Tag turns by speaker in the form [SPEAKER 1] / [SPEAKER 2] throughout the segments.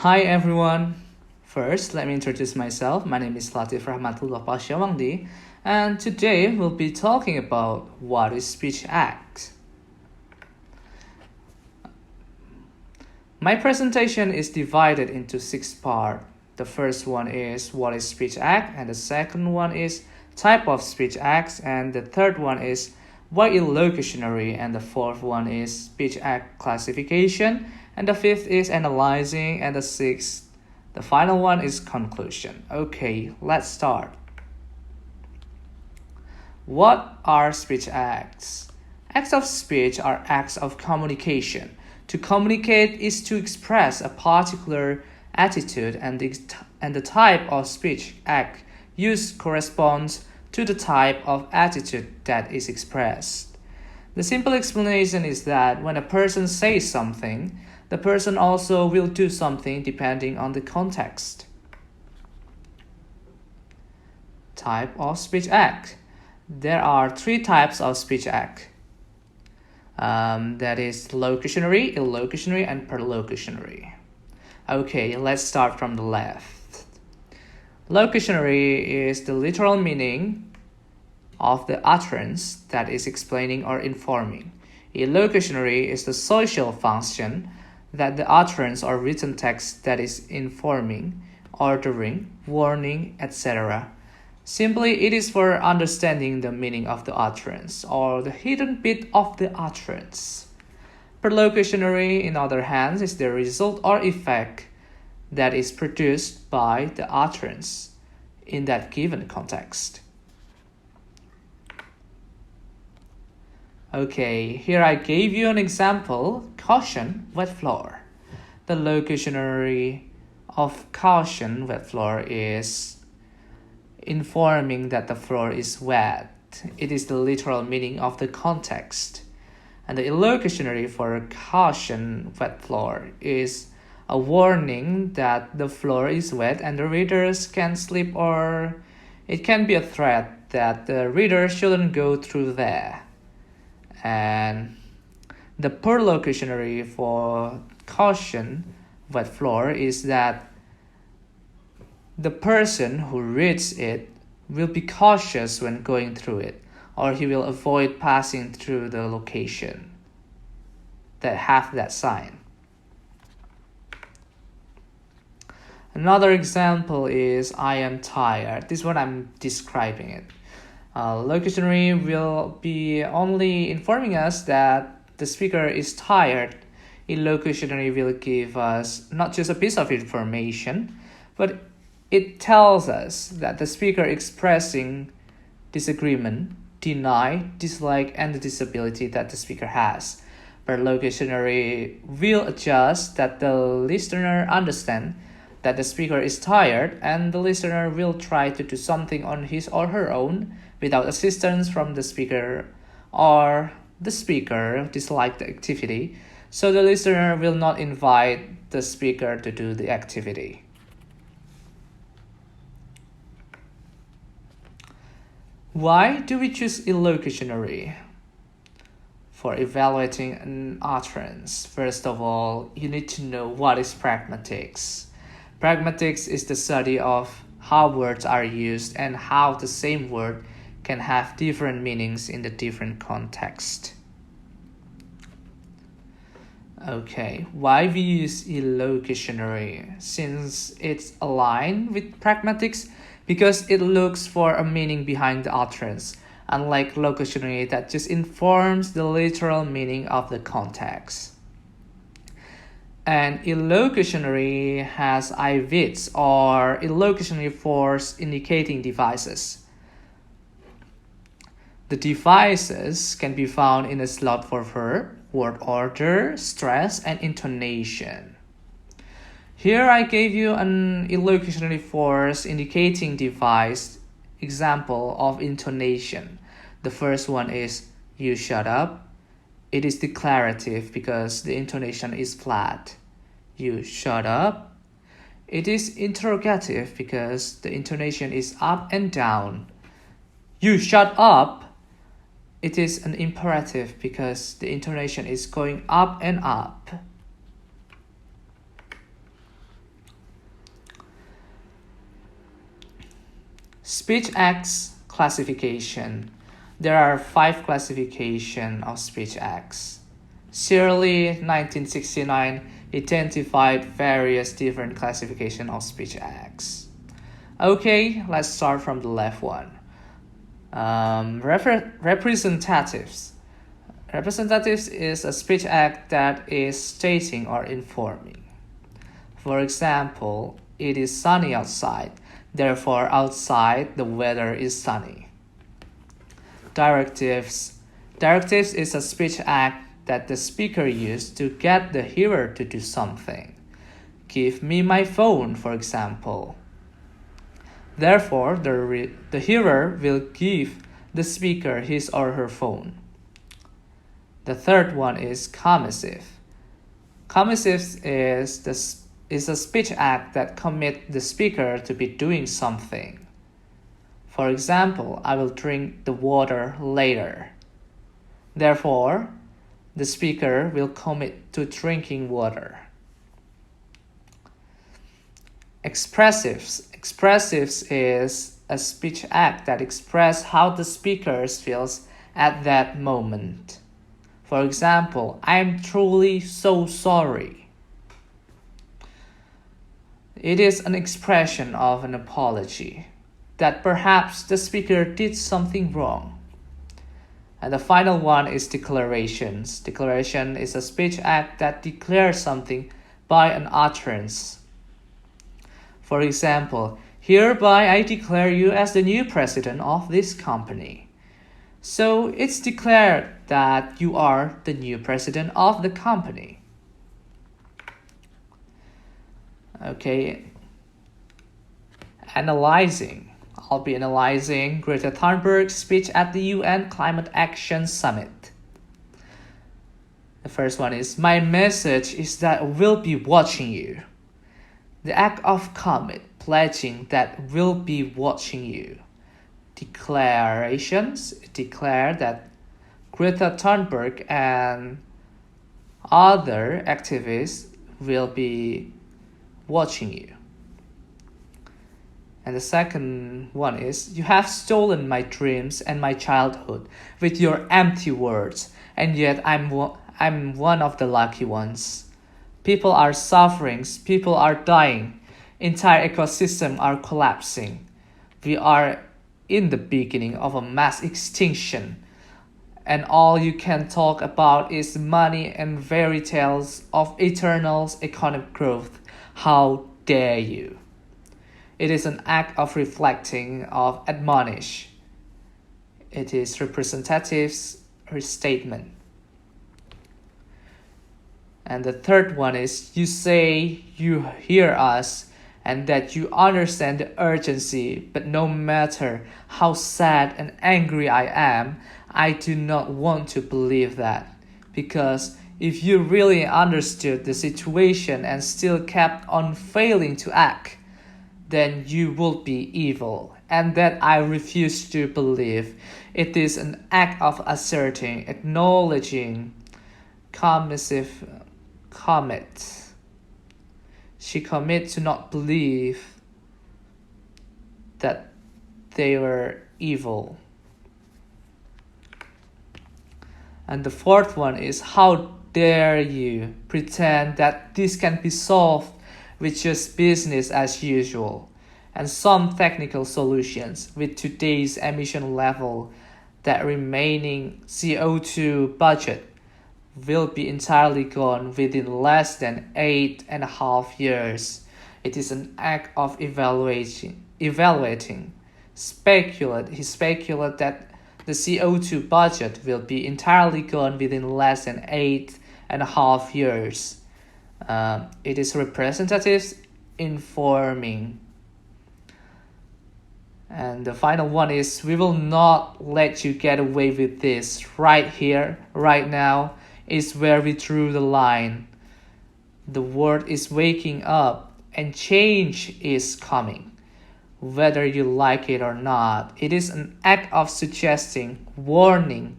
[SPEAKER 1] Hi everyone. First, let me introduce myself. My name is Latief Rahmatullah Pasha Wangdi, and today we'll be talking about what is speech act. My presentation is divided into 6 parts. The first one is what is speech act, and the second one is type of speech acts, and the third one is why illocutionary, and the fourth one is speech act classification, and the fifth is analyzing, and the sixth, the final one is conclusion. Okay, let's start. What are speech acts? Acts of speech are acts of communication. To communicate is to express a particular attitude, and the type of speech act used corresponds to the type of attitude that is expressed. The simple explanation is that when a person says something, the person also will do something depending on the context. Type of speech act. There are 3 types of speech act. That is locutionary, illocutionary, and perlocutionary. Okay, let's start from the left. Locutionary is the literal meaning of the utterance that is explaining or informing. Illocutionary is the social function that the utterance or written text that is informing, ordering, warning, etc. Simply, it is for understanding the meaning of the utterance or the hidden bit of the utterance. Perlocutionary, in other hands, is the result or effect that is produced by the utterance in that given context. Okay, here I gave you an example, caution, wet floor. The locutionary of caution, wet floor is informing that the floor is wet. It is the literal meaning of the context. And the illocutionary for caution, wet floor is a warning that the floor is wet and the readers can slip, or it can be a threat that the reader shouldn't go through there. And the perlocutionary for caution, wet floor, is that the person who reads it will be cautious when going through it, or he will avoid passing through the location that have that sign. Another example is I am tired. This is what I'm describing it. Locutionary will be only informing us that the speaker is tired. Illocutionary will give us not just a piece of information, but it tells us that the speaker expressing disagreement, deny, dislike, and the disability that the speaker has. Perlocutionary will adjust that the listener understand that the speaker is tired, and the listener will try to do something on his or her own without assistance from the speaker, or the speaker dislike the activity, so the listener will not invite the speaker to do the activity. Why do we choose illocutionary for evaluating an utterance? First of all, you need to know what is pragmatics. Pragmatics is the study of how words are used and how the same word can have different meanings in the different context. Okay, why we use illocutionary? Since it's aligned with pragmatics, because it looks for a meaning behind the utterance, unlike locutionary that just informs the literal meaning of the context. And illocutionary has IVITs, or illocutionary force indicating devices. The devices can be found in a slot for verb, word order, stress, and intonation. Here I gave you an illocutionary force indicating device example of intonation. The first one is you shut up. It is declarative because the intonation is flat. You shut up. It is interrogative because the intonation is up and down. You shut up. It is an imperative because the intonation is going up and up. Speech acts classification. There are 5 classifications of speech acts. Shirley, 1969, identified various different classifications of speech acts. Okay, let's start from the left one. Representatives. Representatives is a speech act that is stating or informing. For example, it is sunny outside, therefore outside the weather is sunny. Directives. Directives is a speech act that the speaker used to get the hearer to do something. Give me my phone, for example. Therefore, the hearer will give the speaker his or her phone. The third one is commissive. Commissive is a speech act that commits the speaker to be doing something. For example, I will drink the water later. Therefore, the speaker will commit to drinking water. Expressives. Expressives is a speech act that expresses how the speaker feels at that moment. For example, I am truly so sorry. It is an expression of an apology that perhaps the speaker did something wrong. And the final one is declarations. Declaration is a speech act that declares something by an utterance. For example, hereby I declare you as the new president of this company. So it's declared that you are the new president of the company. Okay. Analyzing. I'll be analyzing Greta Thunberg's speech at the UN Climate Action Summit. The first one is, my message is that we'll be watching you. The act of commit, pledging that we'll be watching you. Declarations declare that Greta Thunberg and other activists will be watching you. And the second one is, you have stolen my dreams and my childhood with your empty words, and yet I'm one of the lucky ones. People are suffering, people are dying, entire ecosystems are collapsing. We are in the beginning of a mass extinction, and all you can talk about is money and fairy tales of eternal economic growth. How dare you? It is an act of reflecting, of admonish. It is representative's statement. And the third one is, you say you hear us and that you understand the urgency, but no matter how sad and angry I am, I do not want to believe that. Because if you really understood the situation and still kept on failing to act, then you will be evil, and that I refuse to believe. It is an act of asserting, acknowledging, commit. She commits to not believe that they were evil. And the fourth one is, how dare you pretend that this can be solved with just business as usual and some technical solutions with today's emission level. That remaining CO2 budget will be entirely gone within less than 8.5 years. It is an act of evaluating. He speculate that the CO2 budget will be entirely gone within less than 8.5 years. It is representatives informing. And the final one is, we will not let you get away with this. Right here, right now, is where we drew the line. The world is waking up and change is coming. Whether you like it or not, it is an act of suggesting, warning.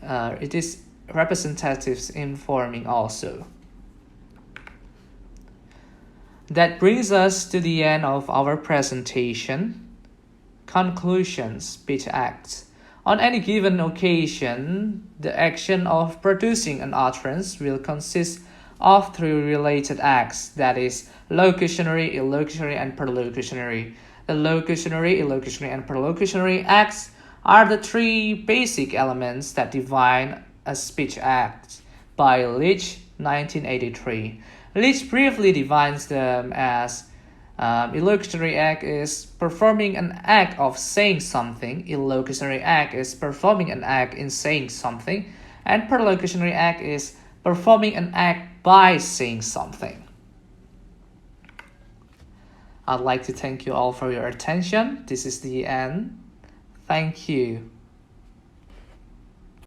[SPEAKER 1] It is representatives informing also. That brings us to the end of our presentation. Conclusion, speech acts. On any given occasion, the action of producing an utterance will consist of three related acts, that is, locutionary, illocutionary, and perlocutionary. The locutionary, illocutionary, and perlocutionary acts are the three basic elements that define a speech act by Leach, 1983. Leach briefly defines them as illocutionary act is performing an act of saying something, illocutionary act is performing an act in saying something, and perlocutionary act is performing an act by saying something. I'd like to thank you all for your attention. This is the end. Thank you.